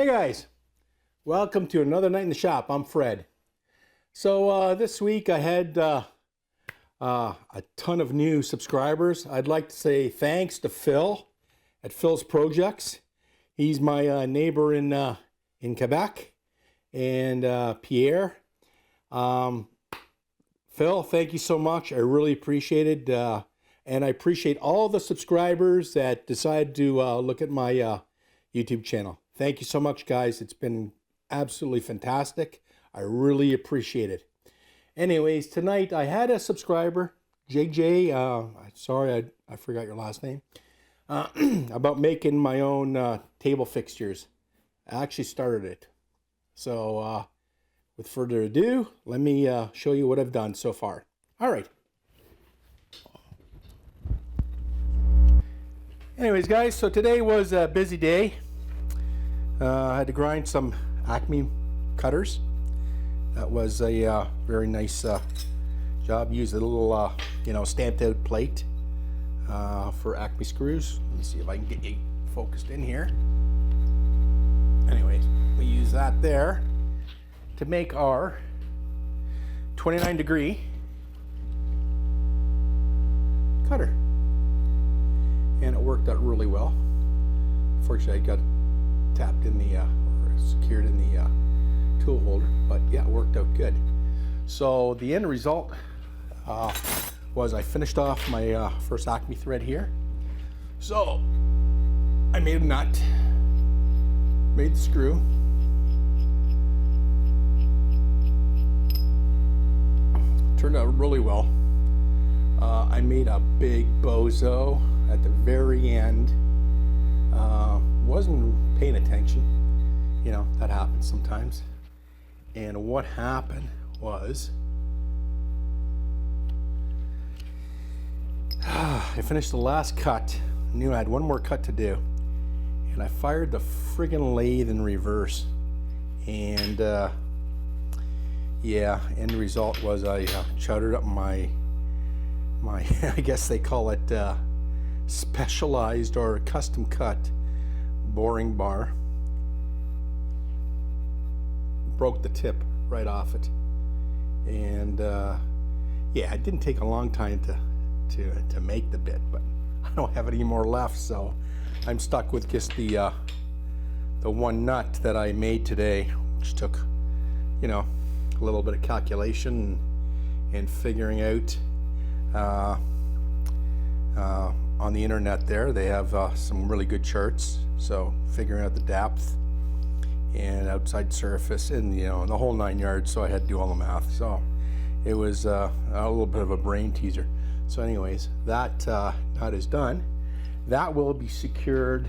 Hey guys, welcome to another night in the shop. I'm Fred. So this week I had a ton of new subscribers. I'd like to say thanks to Phil at Phil's Projects. He's my neighbor in Quebec, and Pierre. Phil, thank you so much. I really appreciate it, and I appreciate all the subscribers that decided to look at my YouTube channel. Thank you so much, guys. It's been absolutely fantastic. I really appreciate it. Anyways, tonight I had a subscriber, JJ, sorry I forgot your last name, about making my own table fixtures. I actually started it. So with further ado, let me show you what I've done so far. All right. Anyways, guys, so today was a busy day. I had to grind some Acme cutters. That was a very nice job. Used a little, stamped out plate for Acme screws. Let me see if I can get you focused in here. Anyways, we use that there to make our 29-degree cutter. And it worked out really well. Fortunately, I got tapped in the, or secured in the tool holder, but yeah, it worked out good. So the end result was I finished off my first Acme thread here. So I made a nut, made the screw, turned out really well. I made a big bozo at the very end. Wasn't paying attention, that happens sometimes. And what happened was I finished the last cut, knew I had one more cut to do, and I fired the friggin' lathe in reverse. And yeah, end result was I chowdered up my I guess they call it specialized or custom cut boring bar. Broke the tip right off it. And yeah, it didn't take a long time to make the bit, but I don't have any more left, so I'm stuck with just the one nut that I made today, which took a little bit of calculation and figuring out on the internet there. They have some really good charts, so figuring out the depth and outside surface and the whole 9 yards, so I had to do all the math. So it was a little bit of a brain teaser. So anyways, that nut is done. That will be secured.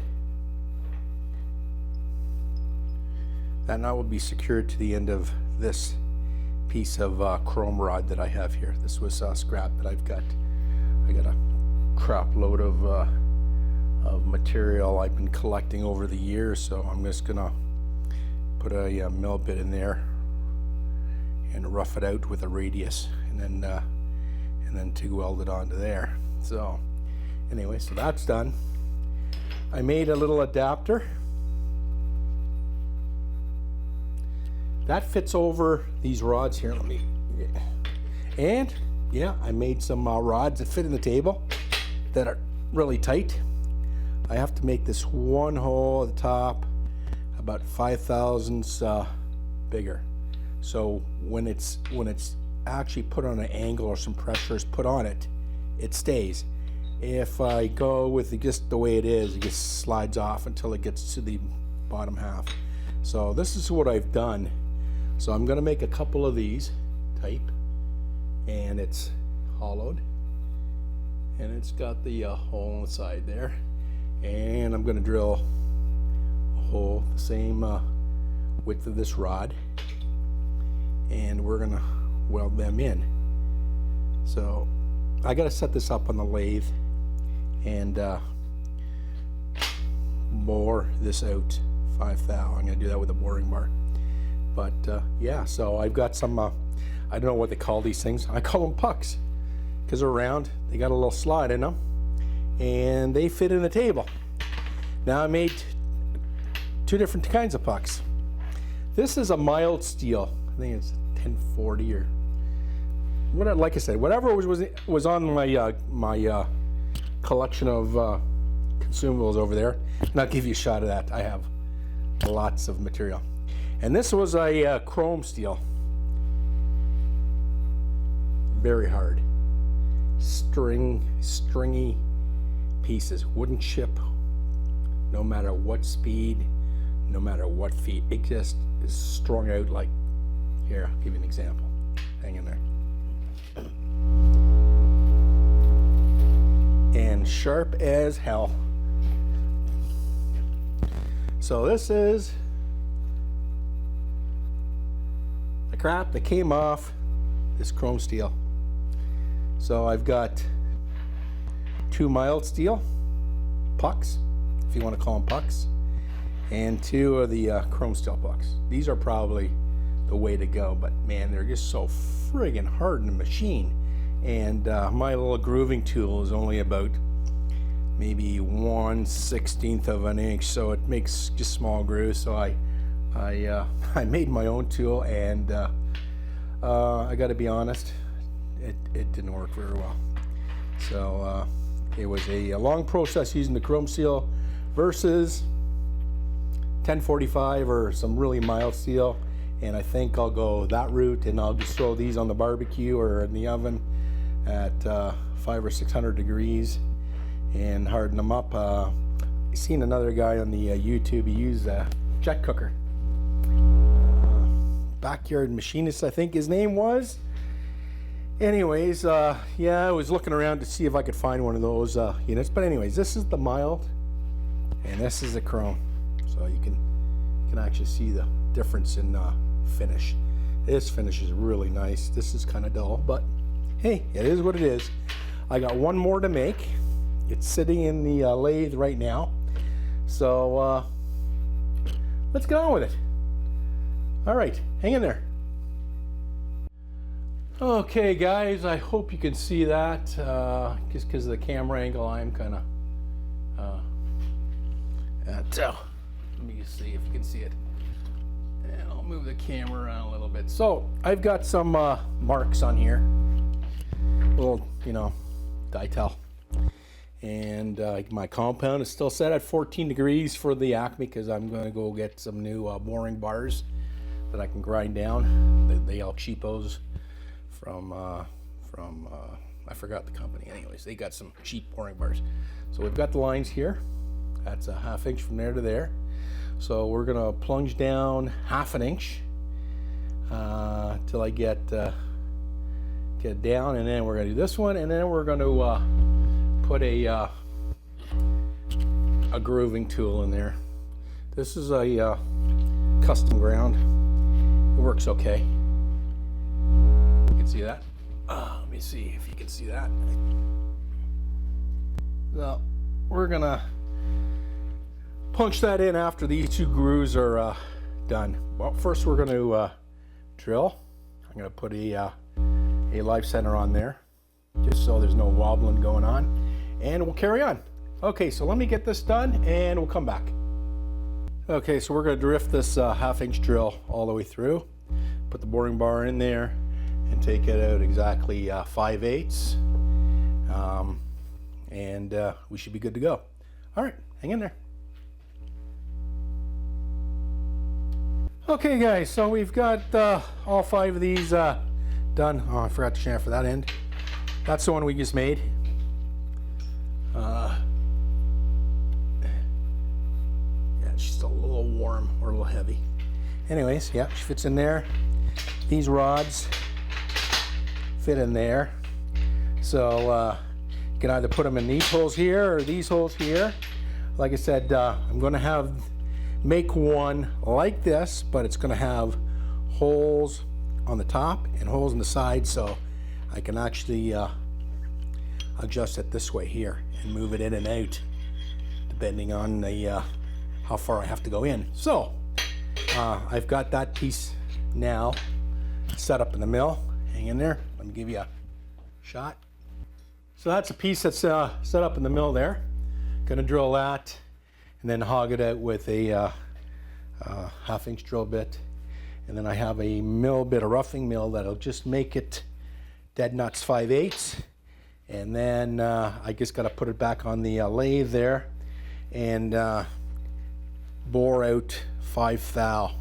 That nut will be secured to the end of this piece of chrome rod that I have here. This was scrap that I've got. I got a crap load of material I've been collecting over the years, so I'm just gonna put a mill bit in there and rough it out with a radius, and then TIG weld it onto there. So anyway, so that's done. I made a little adapter that fits over these rods here. Let me, and yeah, I made some rods that fit in the table that are really tight. I have to make this one hole at the top about 5 thousandths bigger. So when it's actually put on an angle or some pressure is put on it, it stays. If I go with just the way it just slides off until it gets to the bottom half. So this is what I've done. So I'm going to make a couple of these type, and it's hollowed, and it's got the hole on the side there, and I'm going to drill a hole the same width of this rod, and we're going to weld them in. So I got to set this up on the lathe and bore this out 5 thou. I'm going to do that with a boring bar. But yeah, so I've got some I don't know what they call these things. I call them pucks because they're round. They got a little slide in them, and they fit in the table. Now I made two different kinds of pucks. This is a mild steel. I think it's 1040 or what. Like I said, whatever was on my collection of consumables over there, and I'll give you a shot of that. I have lots of material, and this was a chrome steel, very hard, stringy pieces, wouldn't chip no matter what speed, no matter what feet. It just is strung out like, here, I'll give you an example. Hang in there. And sharp as hell. So this is the crap that came off this chrome steel. So I've got two mild steel pucks, if you want to call them pucks, and two of the chrome steel pucks. These are probably the way to go, but man, they're just so friggin' hard in the machine. And my little grooving tool is only about maybe 1/16 of an inch, so it makes just small grooves. So I made my own tool, and I got to be honest, it didn't work very well. So it was a long process using the chrome steel versus 1045 or some really mild steel. And I think I'll go that route, and I'll just throw these on the barbecue or in the oven at 500 or 600 degrees and harden them up. I seen another guy on the YouTube, he used a jet cooker. Backyard machinist, I think his name was. Anyways, yeah, I was looking around to see if I could find one of those units. But anyways, this is the mild, and this is the chrome. So you can actually see the difference in finish. This finish is really nice. This is kind of dull, but hey, it is what it is. I got one more to make. It's sitting in the lathe right now. So let's get on with it. All right, hang in there. Okay guys, I hope you can see that. Just because of the camera angle, I'm kind of let me just see if you can see it. And I'll move the camera around a little bit. So I've got some marks on here, little, die tell. And my compound is still set at 14 degrees for the Acme, because I'm going to go get some new boring bars that I can grind down. The El Cheapos from I forgot the company. Anyways, they got some cheap boring bars. So we've got the lines here. That's a 1/2 inch from there to there. So we're gonna plunge down 1/2 inch till I get down, and then we're gonna do this one, and then we're gonna put a grooving tool in there. This is a custom ground. It works okay. You can see that. Let me see if you can see that. Now we're gonna punch that in after these two grooves are done. Well, first we're going to drill. I'm going to put a live center on there, just so there's no wobbling going on, and we'll carry on. Okay, so let me get this done, and we'll come back. Okay, so we're going to drift this 1/2 inch drill all the way through, put the boring bar in there, and take it out exactly 5/8, and we should be good to go. All right, hang in there. Okay guys, so we've got all 5 of these done. Oh, I forgot to chamfer that end. That's the one we just made. Yeah, it's just a little warm or a little heavy. Anyways, yeah, she fits in there. These rods fit in there. So you can either put them in these holes here or these holes here. Like I said, I'm going to make one like this, but it's going to have holes on the top and holes on the side, so I can actually adjust it this way here and move it in and out depending on the how far I have to go in. So I've got that piece now set up in the mill. Hang in there, let me give you a shot. So that's a piece that's set up in the mill there. Gonna drill that and then hog it out with a 1/2 inch drill bit, and then I have a mill bit, a roughing mill that'll just make it dead nuts 5/8, and then I just got to put it back on the lathe there and bore out 5 thou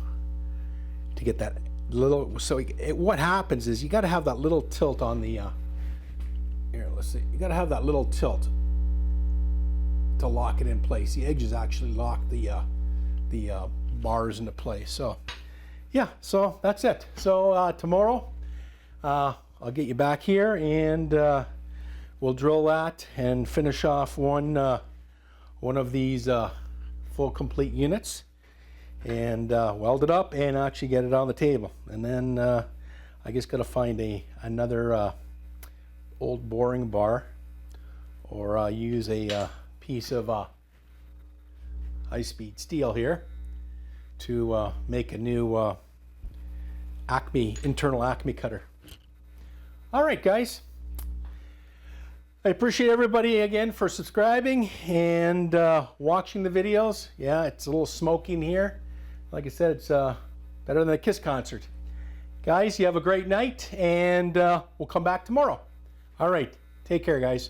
to get that little. So what happens is you got to have that little tilt on the here, let's see, you got to have that little tilt to lock it in place. The edges actually lock the bars into place. So yeah, so that's it. So tomorrow I'll get you back here and we'll drill that and finish off one of these full complete units and weld it up and actually get it on the table. And then I just got to find another old boring bar, or use a piece of high-speed steel here to make a new internal Acme cutter. All right, guys. I appreciate everybody again for subscribing and watching the videos. Yeah, it's a little smoky in here. Like I said, it's better than a Kiss concert. Guys, you have a great night, and we'll come back tomorrow. All right, take care, guys.